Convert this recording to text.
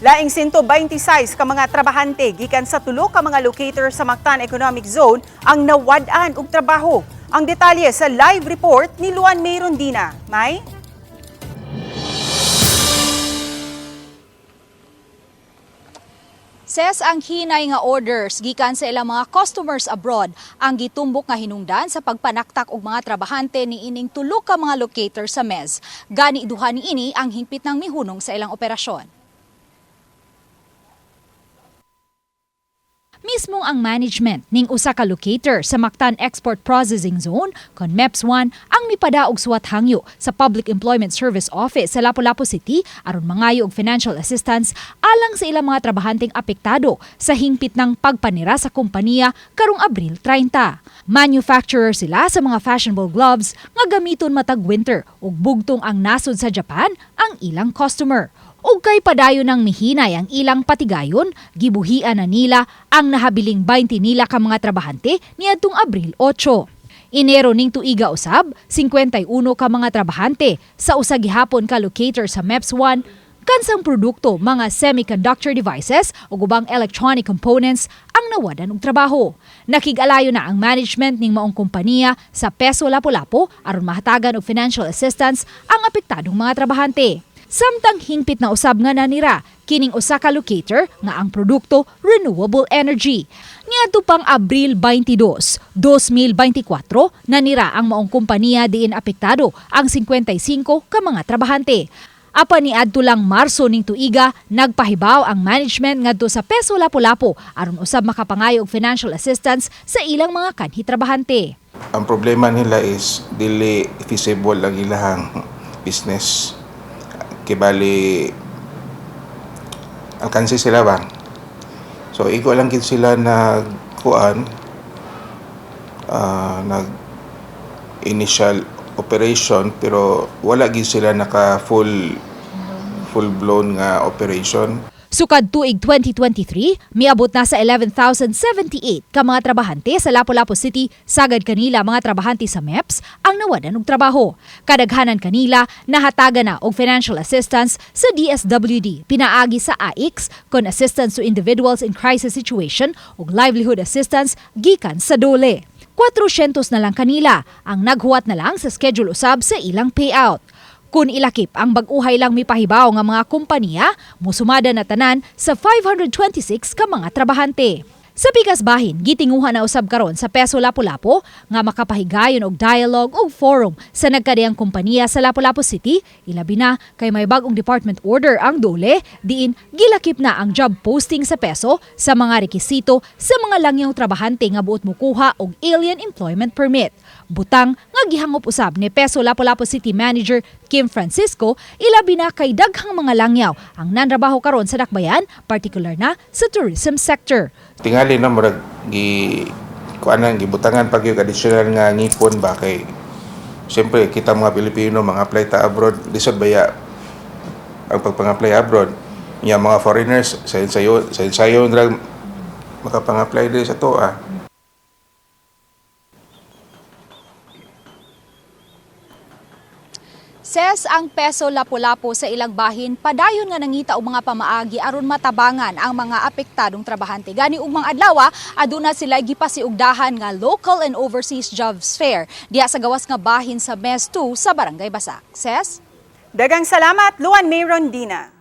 Laing 126 ka mga trabahante gikan sa tulo ka mga locator sa Mactan Economic Zone ang nawad-an og trabaho. Ang detalye sa live report ni Luan May Rondina. May? Ses ang hinay nga orders gikan sa ilang mga customers abroad ang gitumbok nga hinungdan sa pagpanaktak og mga trabahante ni ining tulo ka mga locator sa MEZ. Gani duha ni ini ang hingpit ng mihunong sa ilang operasyon. Mismong ang management ning usa ka locator sa Mactan Export Processing Zone kon MEPS 1 ang mipadaog suwat hangyo sa Public Employment Service Office sa Lapu-Lapu City aron mangayo og financial assistance alang sa ilang mga trabahanteng apektado sa hingpit ng pagpanira sa kompanya karong Abril 30. Manufacturer sila sa mga fashionable gloves nga gamiton matag winter ug bugtong ang nasod sa Japan ang ilang customer. O kay padayon ng mihinay ang ilang patigayon, gibuhian na nila ang nahabiling 20 nila ka mga trabahante niadtong Abril 8. Enero ning tuiga usab, 51 ka mga trabahante sa usa gihapon ka locator sa MEPS 1 kansang produkto, mga semiconductor devices o ubang electronic components ang nawadan og trabaho. Nakig-alayo na ang management ning maong kompanya sa Peso Lapu-Lapu aron mahatagan og financial assistance ang apektadong mga trabahante. Samtang hingpit na usab nga nanira kining usa ka locator nga ang produkto renewable energy. Niadto pang Abril 22, 2024 nanira ang maong kompanya diin apektado ang 55 ka mga trabahante. Apan niadto lang Marso ning tuiga nagpahibaw ang management ngadto sa Peso Lapu-Lapu aron usab makapangayo og financial assistance sa ilang mga kanhi trabahante. Ang problema nila is dili feasible ang ilahang business. Kibali alkansi sila ba? So iko lang gid sila nag initial operation pero wala gid sila naka full blown nga operation. Sukad tuig 2023, miabot na sa 11,078 ka mga trabahante sa Lapu-Lapu City, sagad kanila mga trabahante sa MEPS ang nawadan og trabaho. Kadaghanan kanila nahatagan na og financial assistance sa DSWD, pinaagi sa AIX kon assistance to individuals in crisis situation ug livelihood assistance gikan sa DOLE. 400 na lang kanila ang naghuwat na lang sa schedule usab sa ilang payout. Kung ilakip ang bag-uhay lang mipahibaw nga mga kompanya, musumada na tanan sa 526 ka mga trabahante. Sa pikas bahin, gitinguhan na usab karon sa Peso Lapu-Lapu nga makapahigayon og dialogue og forum sa nagkadiyang kompanya sa Lapu-Lapu City, ilabi na kay may bag-ong department order ang DOLE diin gilakip na ang job posting sa Peso sa mga rekisito sa mga langyaw trabahante nga buot mokuha og alien employment permit. Butang nga gihangop usab ni Peso Lapu-Lapu City Manager Kim Francisco, ilabi na kay daghang mga langyaw ang nanrabaho karon sa dakbayan, particular na sa tourism sector. Tingali na murag gibutangan pag yung additional nga ngipon ba kay siyempre kita mga Pilipino mga apply ta abroad lisod baya ang pagpang-apply abroad nya mga foreigners sa ensayo drag makapang-apply din sa to Ses ang Peso Lapu-Lapu sa ilang bahin, padayon nga nangita og mga pamaagi aron matabangan ang mga apektadong trabahante. Gani ug mga adlaw, aduna sila gipasiugdahan nga local and overseas jobs fair diha sa gawas nga bahin sa MEZ 2 sa Barangay Basak. Ses? Daghang salamat, Luan May Rondina.